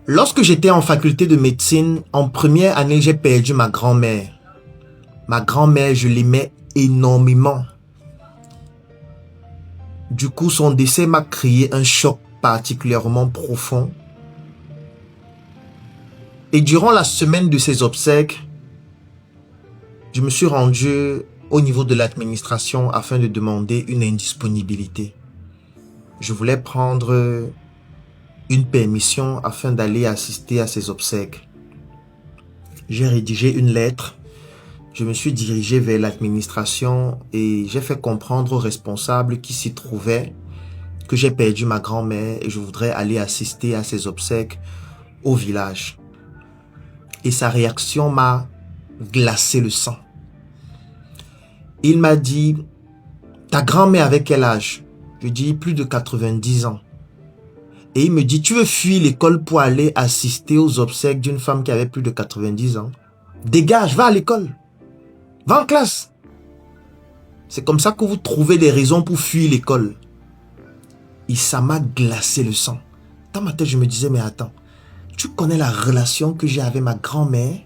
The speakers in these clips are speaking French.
Lorsque j'étais en faculté de médecine, en première année, j'ai perdu ma grand-mère. Ma grand-mère, je l'aimais énormément. Du coup, son décès m'a créé un choc particulièrement profond. Et durant la semaine de ses obsèques, je me suis rendu au niveau de l'administration afin de demander une indisponibilité. Je voulais prendre une permission afin d'aller assister à ses obsèques. J'ai rédigé une lettre. Je me suis dirigé vers l'administration et j'ai fait comprendre aux responsables qui s'y trouvaient que j'ai perdu ma grand-mère et je voudrais aller assister à ses obsèques au village. Et sa réaction m'a glacé le sang. Il m'a dit, ta grand-mère avait quel âge? Je dis, plus de 90 ans. Et il me dit, tu veux fuir l'école pour aller assister aux obsèques d'une femme qui avait plus de 90 ans? Dégage, va à l'école. Va en classe. C'est comme ça que vous trouvez des raisons pour fuir l'école. Et ça m'a glacé le sang. Dans ma tête, je me disais, mais attends, tu connais la relation que j'ai avec ma grand-mère?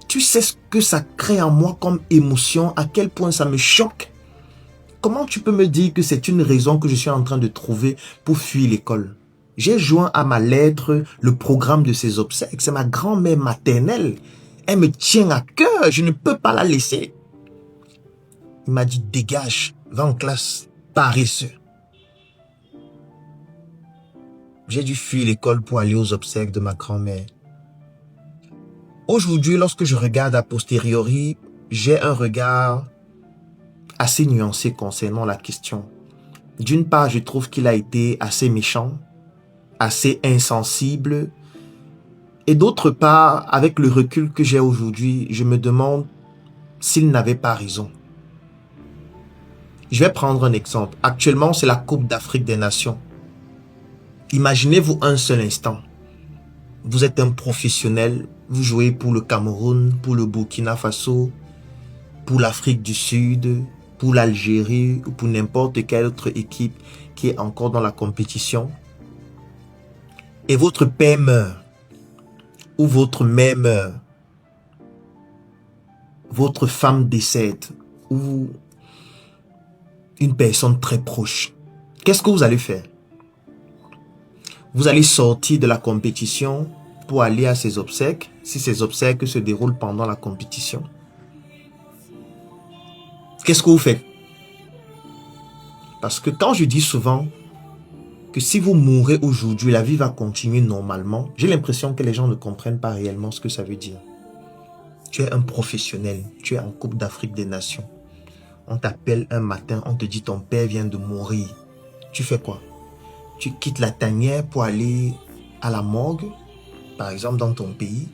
Tu sais ce que ça crée en moi comme émotion, à quel point ça me choque? Comment tu peux me dire que c'est une raison que je suis en train de trouver pour fuir l'école? J'ai joint à ma lettre le programme de ses obsèques. C'est ma grand-mère maternelle. Elle me tient à cœur. Je ne peux pas la laisser. Il m'a dit, dégage, va en classe, paresseux. J'ai dû fuir l'école pour aller aux obsèques de ma grand-mère. Aujourd'hui, lorsque je regarde a posteriori, j'ai un regard assez nuancé concernant la question. D'une part, je trouve qu'il a été assez méchant, assez insensible. Et d'autre part, avec le recul que j'ai aujourd'hui, je me demande s'il n'avait pas raison. Je vais prendre un exemple. Actuellement, c'est la Coupe d'Afrique des Nations. Imaginez-vous un seul instant. Vous êtes un professionnel, vous jouez pour le Cameroun, pour le Burkina Faso, pour l'Afrique du Sud, pour l'Algérie ou pour n'importe quelle autre équipe qui est encore dans la compétition. Et votre père meurt, ou votre mère meurt, votre femme décède, ou une personne très proche. Qu'est-ce que vous allez faire? Vous allez sortir de la compétition pour aller à ses obsèques, si ces obsèques se déroulent pendant la compétition. Qu'est-ce que vous faites? Parce que quand je dis souvent que si vous mourrez aujourd'hui, la vie va continuer normalement, j'ai l'impression que les gens ne comprennent pas réellement ce que ça veut dire. Tu es un professionnel, tu es en Coupe d'Afrique des Nations. On t'appelle un matin, on te dit ton père vient de mourir. Tu fais quoi? Tu quittes la tanière pour aller à la morgue, par exemple dans ton pays,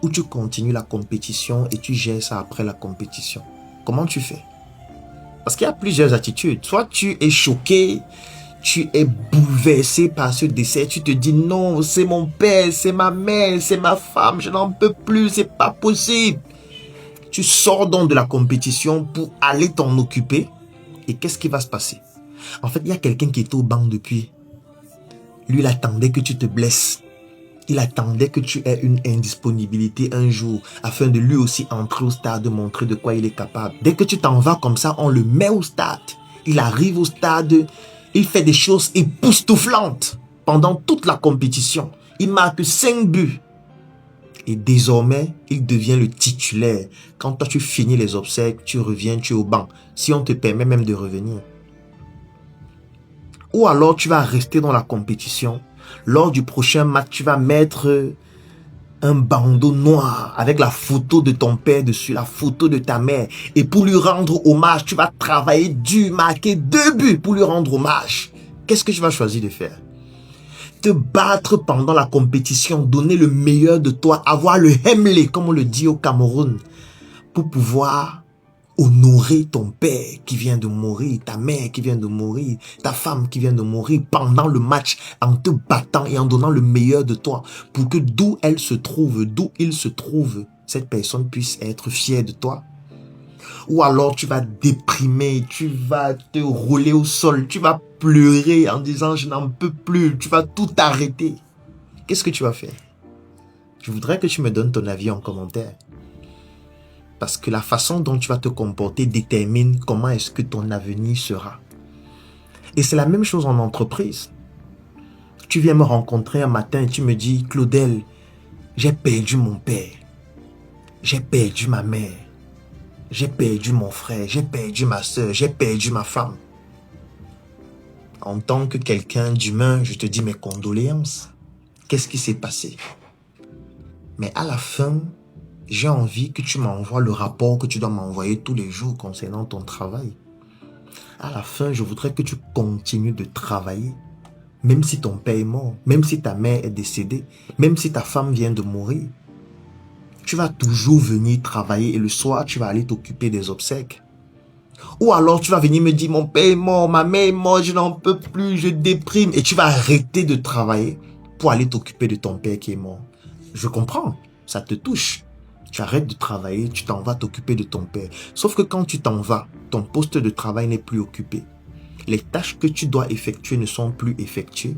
ou tu continues la compétition et tu gères ça après la compétition. Comment tu fais? Parce qu'il y a plusieurs attitudes. Soit tu es choqué, tu es bouleversé par ce décès, tu te dis non, c'est mon père, c'est ma mère, c'est ma femme, je n'en peux plus, c'est pas possible. Tu sors donc de la compétition pour aller t'en occuper. Et qu'est-ce qui va se passer? En fait, il y a quelqu'un qui était au banc depuis. Lui, il attendait que tu te blesses. Il attendait que tu aies une indisponibilité un jour afin de lui aussi entrer au stade, de montrer de quoi il est capable. Dès que tu t'en vas comme ça, on le met au stade. Il arrive au stade, il fait des choses époustouflantes pendant toute la compétition. Il marque 5 buts. Et désormais, il devient le titulaire. Quand toi, tu finis les obsèques, tu reviens, tu es au banc. Si on te permet même de revenir. Ou alors, tu vas rester dans la compétition. Lors du prochain match, tu vas mettre un bandeau noir avec la photo de ton père dessus, la photo de ta mère. Et pour lui rendre hommage, tu vas travailler dur, marquer 2 buts pour lui rendre hommage. Qu'est-ce que tu vas choisir de faire? Te battre pendant la compétition, donner le meilleur de toi, avoir le hemlé, comme on le dit au Cameroun, pour pouvoir honorer ton père qui vient de mourir, ta mère qui vient de mourir, ta femme qui vient de mourir pendant le match, en te battant et en donnant le meilleur de toi, pour que d'où elle se trouve, d'où il se trouve, cette personne puisse être fière de toi. Ou alors tu vas déprimer, tu vas te rouler au sol, tu vas pleurer en disant je n'en peux plus, tu vas tout arrêter. Qu'est-ce que tu vas faire? Je voudrais que tu me donnes ton avis en commentaire. Parce que la façon dont tu vas te comporter détermine comment est-ce que ton avenir sera. Et c'est la même chose en entreprise. Tu viens me rencontrer un matin et tu me dis, Claudel, j'ai perdu mon père, j'ai perdu ma mère, j'ai perdu mon frère, j'ai perdu ma soeur, j'ai perdu ma femme. En tant que quelqu'un d'humain, je te dis mes condoléances. Qu'est-ce qui s'est passé? Mais à la fin, j'ai envie que tu m'envoies le rapport que tu dois m'envoyer tous les jours concernant ton travail. À la fin, je voudrais que tu continues de travailler. Même si ton père est mort, même si ta mère est décédée, même si ta femme vient de mourir. Tu vas toujours venir travailler et le soir, tu vas aller t'occuper des obsèques. Ou alors, tu vas venir me dire, mon père est mort, ma mère est morte, je n'en peux plus, je déprime. Et tu vas arrêter de travailler pour aller t'occuper de ton père qui est mort. Je comprends, ça te touche. Tu arrêtes de travailler, tu t'en vas t'occuper de ton père. Sauf que quand tu t'en vas, ton poste de travail n'est plus occupé. Les tâches que tu dois effectuer ne sont plus effectuées.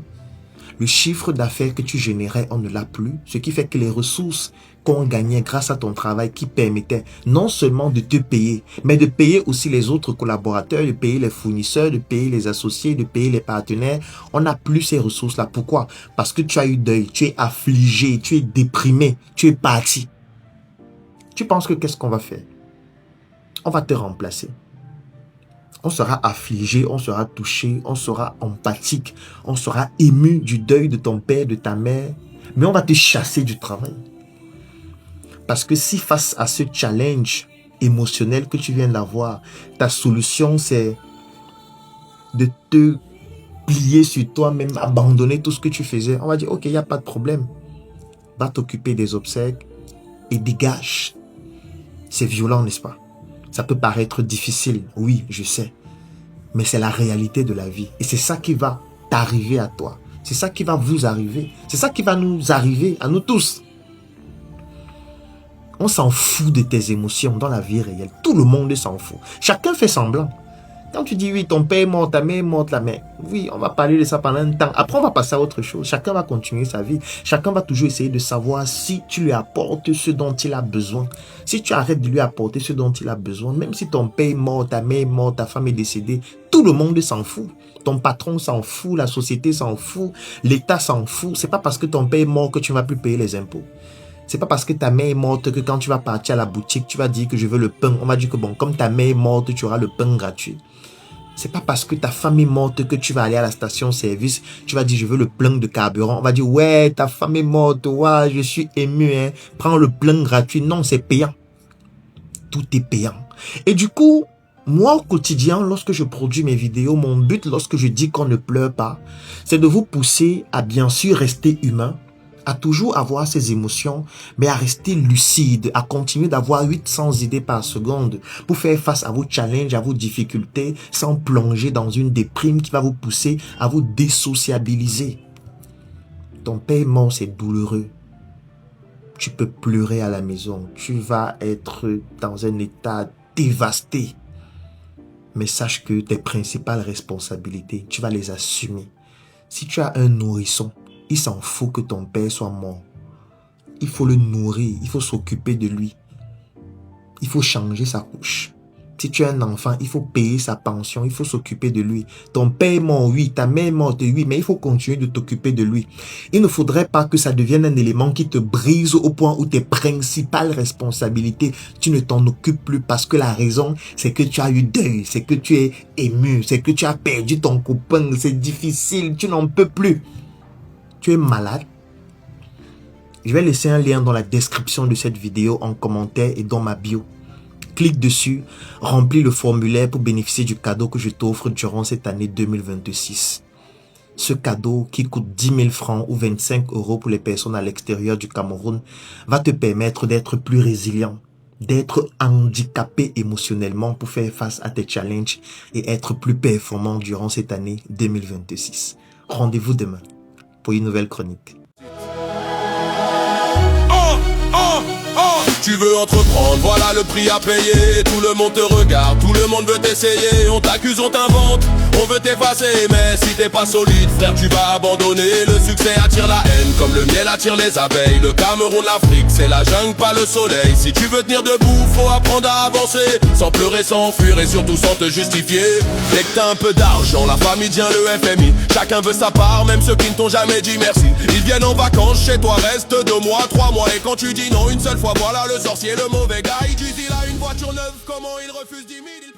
Le chiffre d'affaires que tu générais, on ne l'a plus. Ce qui fait que les ressources qu'on gagnait grâce à ton travail qui permettaient non seulement de te payer, mais de payer aussi les autres collaborateurs, de payer les fournisseurs, de payer les associés, de payer les partenaires. On n'a plus ces ressources-là. Pourquoi? Parce que tu as eu deuil, tu es affligé, tu es déprimé, tu es parti. Tu penses que qu'est-ce qu'on va faire? On va te remplacer. On sera affligé, on sera touché, on sera empathique, on sera ému du deuil de ton père, de ta mère, mais on va te chasser du travail. Parce que si face à ce challenge émotionnel que tu viens d'avoir, ta solution c'est de te plier sur toi-même, abandonner tout ce que tu faisais, on va dire ok, il n'y a pas de problème. Va t'occuper des obsèques et dégage. C'est violent, n'est-ce pas? Ça peut paraître difficile, oui, je sais. Mais c'est la réalité de la vie. Et c'est ça qui va t'arriver à toi. C'est ça qui va vous arriver. C'est ça qui va nous arriver à nous tous. On s'en fout de tes émotions dans la vie réelle. Tout le monde s'en fout. Chacun fait semblant. Quand tu dis oui, ton père est mort, ta mère est morte, la mère. Oui, on va parler de ça pendant un temps. Après, on va passer à autre chose. Chacun va continuer sa vie. Chacun va toujours essayer de savoir si tu lui apportes ce dont il a besoin. Si tu arrêtes de lui apporter ce dont il a besoin, même si ton père est mort, ta mère est morte, ta femme est décédée, tout le monde s'en fout. Ton patron s'en fout, la société s'en fout, l'État s'en fout. C'est pas parce que ton père est mort que tu ne vas plus payer les impôts. C'est pas parce que ta mère est morte que quand tu vas partir à la boutique, tu vas dire que je veux le pain. On va dire que bon, comme ta mère est morte, tu auras le pain gratuit. C'est pas parce que ta femme est morte que tu vas aller à la station-service, tu vas dire je veux le plein de carburant. On va dire ouais, ta femme est morte, ouais, je suis ému, hein. Prends le plein gratuit. Non, c'est payant. Tout est payant. Et du coup, moi au quotidien, lorsque je produis mes vidéos, mon but lorsque je dis qu'on ne pleure pas, c'est de vous pousser à bien sûr rester humain, à toujours avoir ses émotions, mais à rester lucide, à continuer d'avoir 800 idées par seconde pour faire face à vos challenges, à vos difficultés, sans plonger dans une déprime qui va vous pousser à vous désociabiliser. Ton père est mort, c'est douloureux. Tu peux pleurer à la maison, tu vas être dans un état dévasté. Mais sache que tes principales responsabilités, tu vas les assumer. Si tu as un nourrisson, il s'en fout que ton père soit mort. Il faut le nourrir, il faut s'occuper de lui. Il faut changer sa couche. Si tu as un enfant, il faut payer sa pension, il faut s'occuper de lui. Ton père est mort, oui, ta mère est morte, oui, mais il faut continuer de t'occuper de lui. Il ne faudrait pas que ça devienne un élément qui te brise au point où tes principales responsabilités, tu ne t'en occupes plus parce que la raison, c'est que tu as eu deuil, c'est que tu es ému, c'est que tu as perdu ton copain, c'est difficile, tu n'en peux plus. Tu es malade. Je vais laisser un lien dans la description de cette vidéo, en commentaire et dans ma bio. Clique dessus, remplis le formulaire pour bénéficier du cadeau que je t'offre durant cette année 2026. Ce cadeau qui coûte 10 000 francs ou 25 € pour les personnes à l'extérieur du Cameroun va te permettre d'être plus résilient, d'être handicapé émotionnellement pour faire face à tes challenges et être plus performant durant cette année 2026. Rendez-vous demain pour une nouvelle chronique. Tu veux entreprendre, voilà le prix à payer. Tout le monde te regarde, tout le monde veut t'essayer. On t'accuse, on t'invente, On veut t'effacer, mais si t'es pas solide, frère, tu vas abandonner. Le succès attire la haine, comme le miel attire les abeilles. Le Cameroun, l'Afrique, c'est la jungle, pas le soleil. Si tu veux tenir debout, faut apprendre à avancer, sans pleurer, sans fuir et surtout sans te justifier. Dès que t'as un peu d'argent, la famille tient le FMI. Chacun veut sa part, même ceux qui ne t'ont jamais dit merci. Ils viennent en vacances chez toi, reste 2 mois, 3 mois. Et quand tu dis non une seule fois, voilà le sorcier, le mauvais gars. Il dit il a une voiture neuve, comment il refuse 10 000.